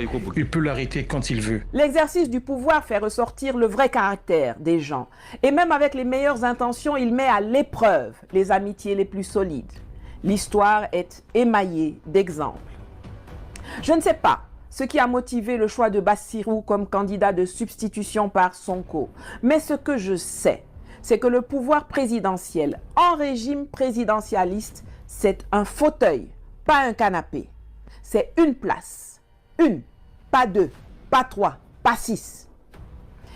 Il peut l'arrêter quand il veut. L'exercice du pouvoir fait ressortir le vrai caractère des gens. Et même avec les meilleures intentions, il met à l'épreuve les amitiés les plus solides. L'histoire est émaillée d'exemples. Je ne sais pas ce qui a motivé le choix de Bassirou comme candidat de substitution par Sonko. Mais ce que je sais, c'est que le pouvoir présidentiel en régime présidentialiste, c'est un fauteuil, pas un canapé. C'est une place. Une, pas deux, pas trois, pas six.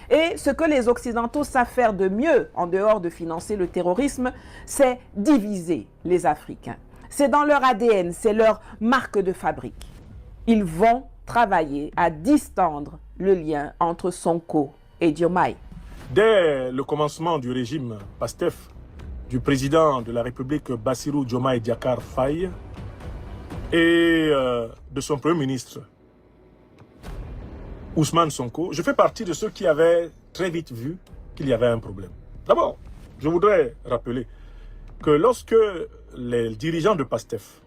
Et ce que les Occidentaux savent faire de mieux, en dehors de financer le terrorisme, c'est diviser les Africains. C'est dans leur ADN, c'est leur marque de fabrique. Ils vont travailler à distendre le lien entre Sonko et Diomaye. Dès le commencement du régime PASTEF, du président de la République Bassirou Diomaye Diakhar Faye et de son premier ministre Ousmane Sonko, je fais partie de ceux qui avaient très vite vu qu'il y avait un problème. D'abord, je voudrais rappeler que lorsque les dirigeants de PASTEF,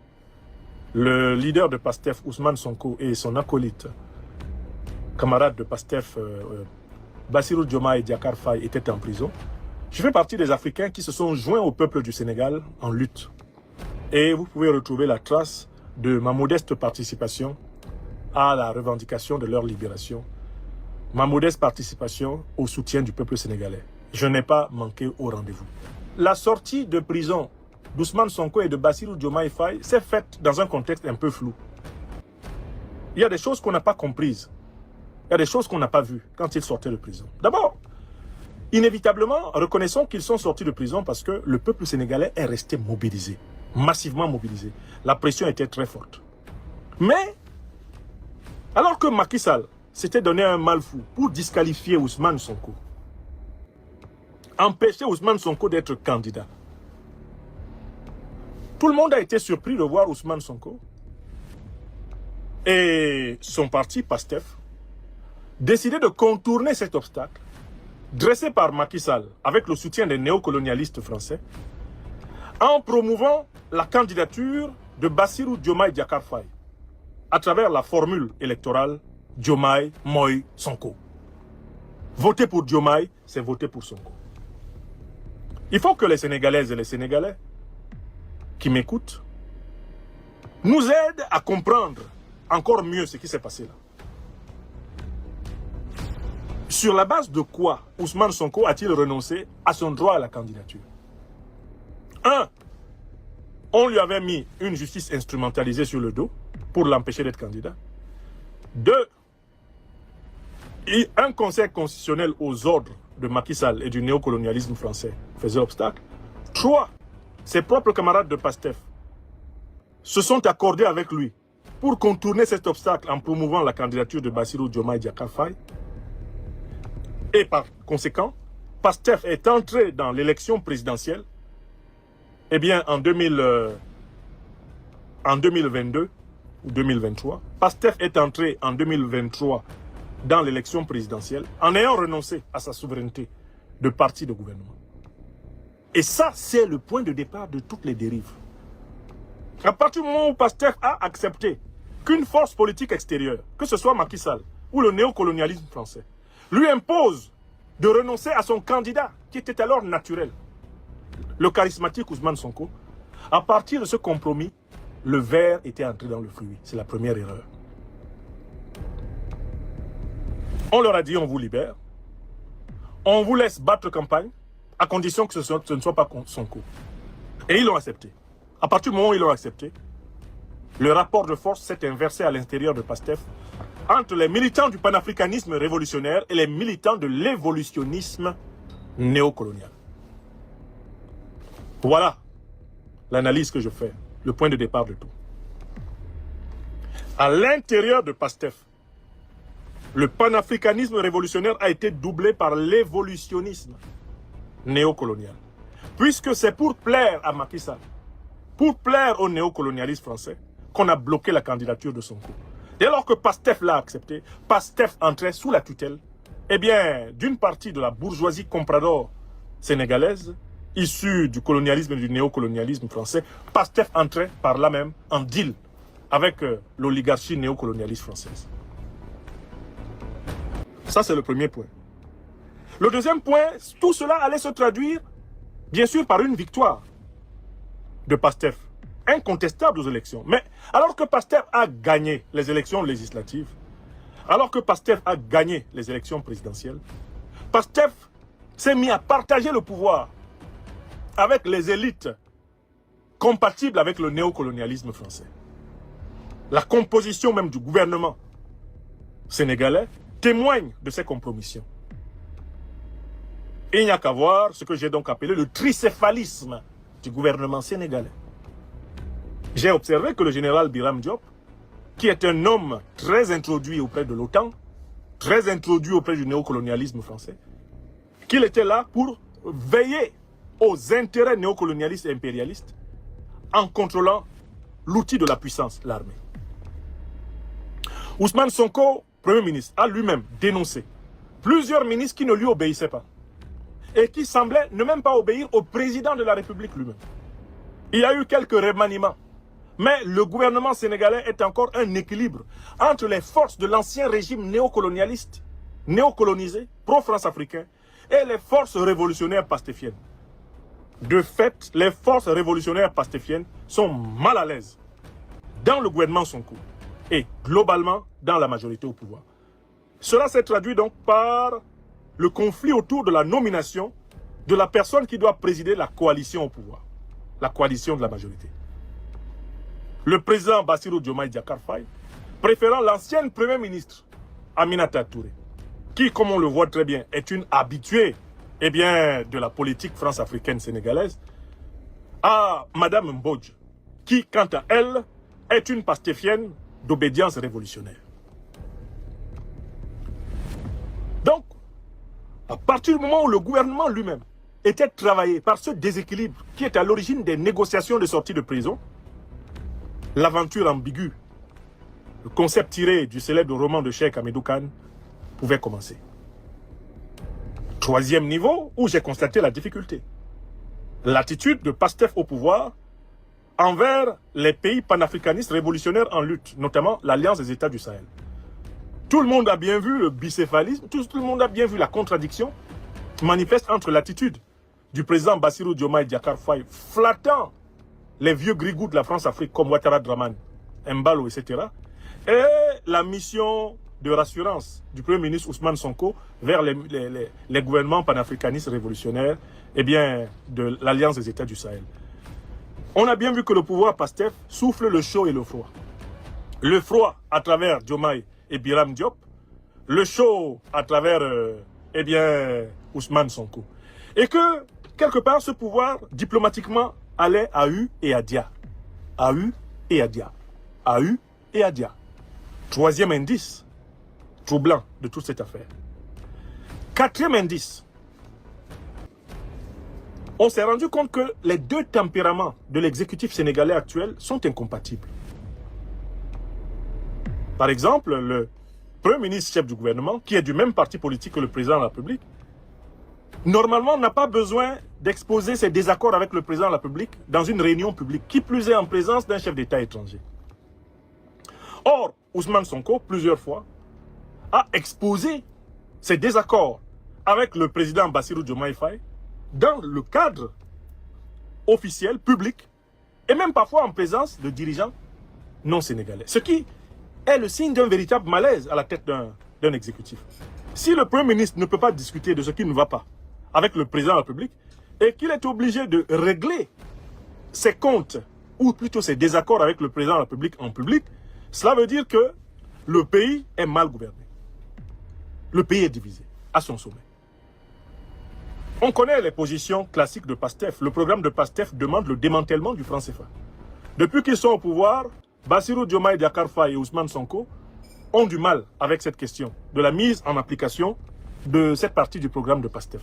le leader de PASTEF, Ousmane Sonko, et son acolyte, camarade de PASTEF, Bassirou Diomaye Diakhar Faye, étaient en prison, je fais partie des Africains qui se sont joints au peuple du Sénégal en lutte. Et vous pouvez retrouver la trace de ma modeste participation à la revendication de leur libération, ma modeste participation au soutien du peuple sénégalais. Je n'ai pas manqué au rendez-vous. La sortie de prison d'Ousmane Sonko et de Bassirou Diomaye Faye s'est faite dans un contexte un peu flou. Il y a des choses qu'on n'a pas comprises. Il y a des choses qu'on n'a pas vues quand ils sortaient de prison. D'abord, inévitablement, reconnaissons qu'ils sont sortis de prison parce que le peuple sénégalais est resté mobilisé, massivement mobilisé. La pression était très forte. Mais, alors que Macky Sall s'était donné un mal fou pour disqualifier Ousmane Sonko, empêcher Ousmane Sonko d'être candidat, tout le monde a été surpris de voir Ousmane Sonko et son parti PASTEF décider de contourner cet obstacle dressé par Macky Sall avec le soutien des néocolonialistes français en promouvant la candidature de Bassirou Diomaye Diakhar Faye à travers la formule électorale Diomaye Moï Sonko. Voter pour Diomaye, c'est voter pour Sonko. Il faut que les Sénégalaises et les Sénégalais qui m'écoutent nous aident à comprendre encore mieux ce qui s'est passé là. Sur la base de quoi Ousmane Sonko a-t-il renoncé à son droit à la candidature? 1. On lui avait mis une justice instrumentalisée sur le dos pour l'empêcher d'être candidat. 2. Un conseil constitutionnel aux ordres de Macky Sall et du néocolonialisme français faisait obstacle. 3. Ses propres camarades de PASTEF se sont accordés avec lui pour contourner cet obstacle en promouvant la candidature de Bassirou Diomaye Diakhar Faye. Et par conséquent, PASTEF est entré dans l'élection présidentielle, eh bien en 2022 ou 2023. PASTEF est entré en 2023 dans l'élection présidentielle en ayant renoncé à sa souveraineté de parti de gouvernement. Et ça, c'est le point de départ de toutes les dérives. À partir du moment où PASTEF a accepté qu'une force politique extérieure, que ce soit Macky Sall ou le néocolonialisme français, lui impose de renoncer à son candidat, qui était alors naturel, le charismatique Ousmane Sonko, à partir de ce compromis, le verre était entré dans le fruit. C'est la première erreur. On leur a dit, on vous libère, on vous laisse battre campagne, à condition que ce ne soit pas Sonko. Et ils l'ont accepté. À partir du moment où ils l'ont accepté, le rapport de force s'est inversé à l'intérieur de PASTEF entre les militants du panafricanisme révolutionnaire et les militants de l'évolutionnisme néocolonial. Voilà l'analyse que je fais, le point de départ de tout. À l'intérieur de PASTEF, le panafricanisme révolutionnaire a été doublé par l'évolutionnisme néocolonial. Puisque c'est pour plaire à Macky Sall, pour plaire aux néocolonialistes français, qu'on a bloqué la candidature de Sonko. Dès lors que PASTEF l'a accepté, PASTEF entrait sous la tutelle, eh bien, d'une partie de la bourgeoisie comprador sénégalaise, issue du colonialisme et du néocolonialisme français, PASTEF entrait par là même en deal avec l'oligarchie néocolonialiste française. Ça, c'est le premier point. Le deuxième point, tout cela allait se traduire, bien sûr, par une victoire de PASTEF, incontestable aux élections. Mais alors que PASTEF a gagné les élections législatives, alors que PASTEF a gagné les élections présidentielles, PASTEF s'est mis à partager le pouvoir avec les élites compatibles avec le néocolonialisme français. La composition même du gouvernement sénégalais témoigne de ces compromissions. Et il n'y a qu'à voir ce que j'ai donc appelé le tricéphalisme du gouvernement sénégalais. J'ai observé que le général Biram Diop, qui est un homme très introduit auprès de l'OTAN, très introduit auprès du néocolonialisme français, qu'il était là pour veiller aux intérêts néocolonialistes et impérialistes en contrôlant l'outil de la puissance, l'armée. Ousmane Sonko, Premier ministre, a lui-même dénoncé plusieurs ministres qui ne lui obéissaient pas et qui semblaient ne même pas obéir au président de la République lui-même. Il y a eu quelques remaniements, mais le gouvernement sénégalais est encore un équilibre entre les forces de l'ancien régime néocolonialiste, néocolonisé, pro-France-africain, et les forces révolutionnaires pastéfiennes. De fait, les forces révolutionnaires pastéfiennes sont mal à l'aise dans le gouvernement Sonko et globalement dans la majorité au pouvoir. Cela s'est traduit donc par le conflit autour de la nomination de la personne qui doit présider la coalition au pouvoir, la coalition de la majorité. Le président Bassirou Diomaye Diakhar Faye, préférant l'ancienne première ministre Aminata Touré, qui, comme on le voit très bien, est une habituée de la politique france-africaine sénégalaise, à Madame Mbodj, qui, quant à elle, est une pastéfienne d'obédience révolutionnaire. Donc, à partir du moment où le gouvernement lui-même était travaillé par ce déséquilibre qui est à l'origine des négociations de sortie de prison, l'aventure ambiguë, le concept tiré du célèbre roman de Cheikh Hamidou Kane, pouvait commencer. Troisième niveau où j'ai constaté la difficulté. L'attitude de PASTEF au pouvoir envers les pays panafricanistes révolutionnaires en lutte, notamment l'Alliance des États du Sahel. Tout le monde a bien vu le bicéphalisme, tout le monde a bien vu la contradiction manifeste entre l'attitude du président Bassirou Diomaye Diakhar Faye, flattant les vieux grigous de la France-Afrique comme Ouattara Draman, Mbalo, etc., et la mission de rassurance du Premier ministre Ousmane Sonko vers les gouvernements panafricanistes révolutionnaires de l'Alliance des États du Sahel. On a bien vu que le pouvoir PASTEF souffle le chaud et le froid. Le froid à travers Diomaye et Biram Diop, le chaud à travers Ousmane Sonko. Et que, quelque part, ce pouvoir, diplomatiquement, allait à U et à Dia. À U et à Dia. À U et à Dia. Troisième indice troublant de toute cette affaire. Quatrième indice. On s'est rendu compte que les deux tempéraments de l'exécutif sénégalais actuel sont incompatibles. Par exemple, le Premier ministre chef du gouvernement, qui est du même parti politique que le président de la République, normalement n'a pas besoin d'exposer ses désaccords avec le président de la République dans une réunion publique, qui plus est en présence d'un chef d'État étranger. Or, Ousmane Sonko, plusieurs fois, a exposé ses désaccords avec le président Bassirou Diomaye Faye dans le cadre officiel, public, et même parfois en présence de dirigeants non sénégalais. Ce qui est le signe d'un véritable malaise à la tête d'un exécutif. Si le Premier ministre ne peut pas discuter de ce qui ne va pas avec le président de la République et qu'il est obligé de régler ses comptes, ou plutôt ses désaccords avec le président de la République en public, cela veut dire que le pays est mal gouverné. Le pays est divisé à son sommet. On connaît les positions classiques de PASTEF. Le programme de PASTEF demande le démantèlement du franc CFA. Depuis qu'ils sont au pouvoir, Bassirou Diomaye Diakhar Faye et Ousmane Sonko ont du mal avec cette question de la mise en application de cette partie du programme de PASTEF,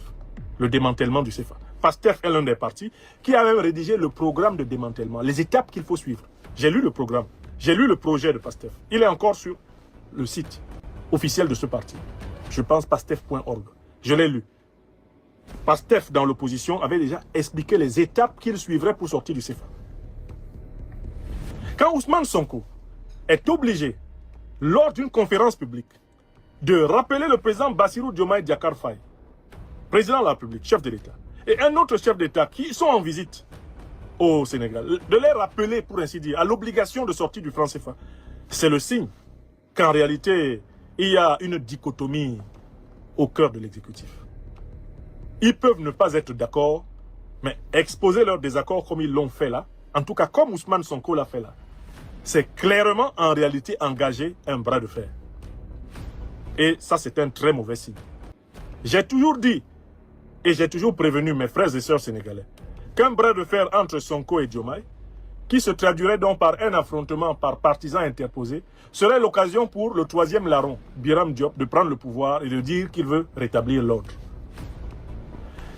le démantèlement du CFA. PASTEF est l'un des partis qui a même rédigé le programme de démantèlement, les étapes qu'il faut suivre. J'ai lu le programme, j'ai lu le projet de PASTEF. Il est encore sur le site officiel de ce parti. Je pense pastef.org. Je l'ai lu. PASTEF, dans l'opposition, avait déjà expliqué les étapes qu'il suivrait pour sortir du CFA. Quand Ousmane Sonko est obligé, lors d'une conférence publique, de rappeler le président Bassirou Diomaye Diakhar Faye, président de la République, chef de l'État, et un autre chef d'État qui sont en visite au Sénégal, de les rappeler, pour ainsi dire, à l'obligation de sortir du franc CFA. C'est le signe qu'en réalité, il y a une dichotomie au cœur de l'exécutif. Ils peuvent ne pas être d'accord, mais exposer leur désaccord comme ils l'ont fait là, en tout cas comme Ousmane Sonko l'a fait là, c'est clairement en réalité engager un bras de fer. Et ça, c'est un très mauvais signe. J'ai toujours dit, et j'ai toujours prévenu mes frères et sœurs sénégalais, qu'un bras de fer entre Sonko et Diomaye, qui se traduirait donc par un affrontement par partisans interposés, serait l'occasion pour le troisième larron, Biram Diop, de prendre le pouvoir et de dire qu'il veut rétablir l'ordre.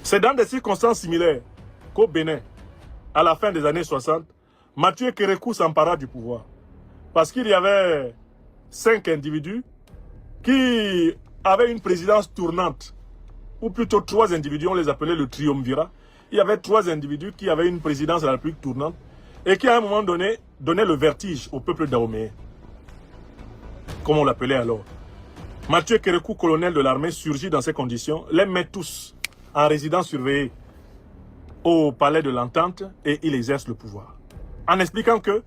C'est dans des circonstances similaires qu'au Bénin, à la fin des années 60, Mathieu Kérékou s'empara du pouvoir. Parce qu'il y avait 5 individus qui avaient une présidence tournante, ou plutôt 3 individus, on les appelait le triumvirat. Il y avait 3 individus qui avaient une présidence de la République tournante et qui à un moment donné donnaient le vertige au peuple dahoméen, comme on l'appelait alors. Mathieu Kérékou, colonel de l'armée, surgit dans ces conditions, les met tous en résidence surveillée au palais de l'Entente et il exerce le pouvoir. En expliquant que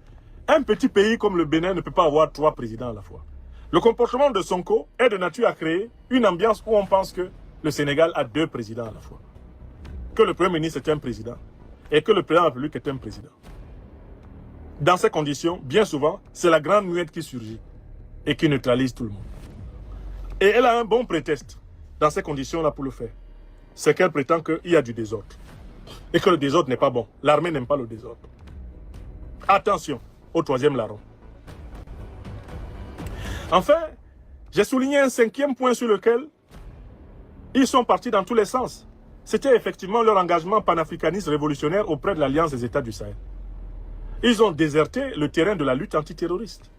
un petit pays comme le Bénin ne peut pas avoir 3 présidents à la fois. Le comportement de Sonko est de nature à créer une ambiance où on pense que le Sénégal a 2 présidents à la fois. Que le Premier ministre est un président et que le président de la République est un président. Dans ces conditions, bien souvent, c'est la grande muette qui surgit et qui neutralise tout le monde. Et elle a un bon prétexte dans ces conditions-là pour le faire. C'est qu'elle prétend qu'il y a du désordre. Et que le désordre n'est pas bon. L'armée n'aime pas le désordre. Attention au troisième larron. Enfin, j'ai souligné un 5e point sur lequel ils sont partis dans tous les sens. C'était effectivement leur engagement panafricaniste révolutionnaire auprès de l'Alliance des États du Sahel. Ils ont déserté le terrain de la lutte antiterroriste.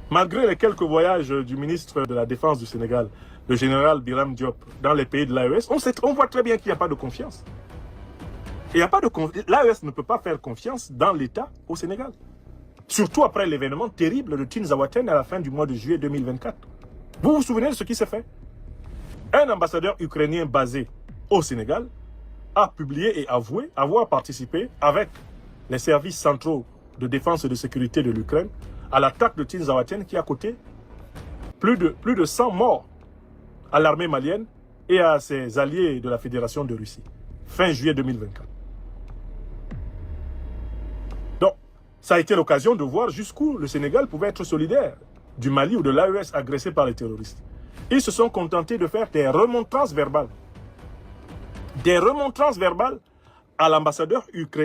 Malgré les quelques voyages du ministre de la Défense du Sénégal, le général Biram Diop, dans les pays de l'AES, on voit très bien qu'il n'y a pas de confiance. L'AES ne peut pas faire confiance dans l'État au Sénégal. Surtout après l'événement terrible de Tinzaouaten à la fin du mois de juillet 2024. Vous vous souvenez de ce qui s'est fait? Un ambassadeur ukrainien basé au Sénégal a publié et avoué avoir participé avec les services centraux de défense et de sécurité de l'Ukraine à l'attaque de Tinzaouaten qui a coûté plus de 100 morts à l'armée malienne et à ses alliés de la Fédération de Russie, fin juillet 2024. Donc, ça a été l'occasion de voir jusqu'où le Sénégal pouvait être solidaire du Mali ou de l'AES agressé par les terroristes. Ils se sont contentés de faire des remontrances verbales. Des remontrances verbales à l'ambassadeur ukrainien.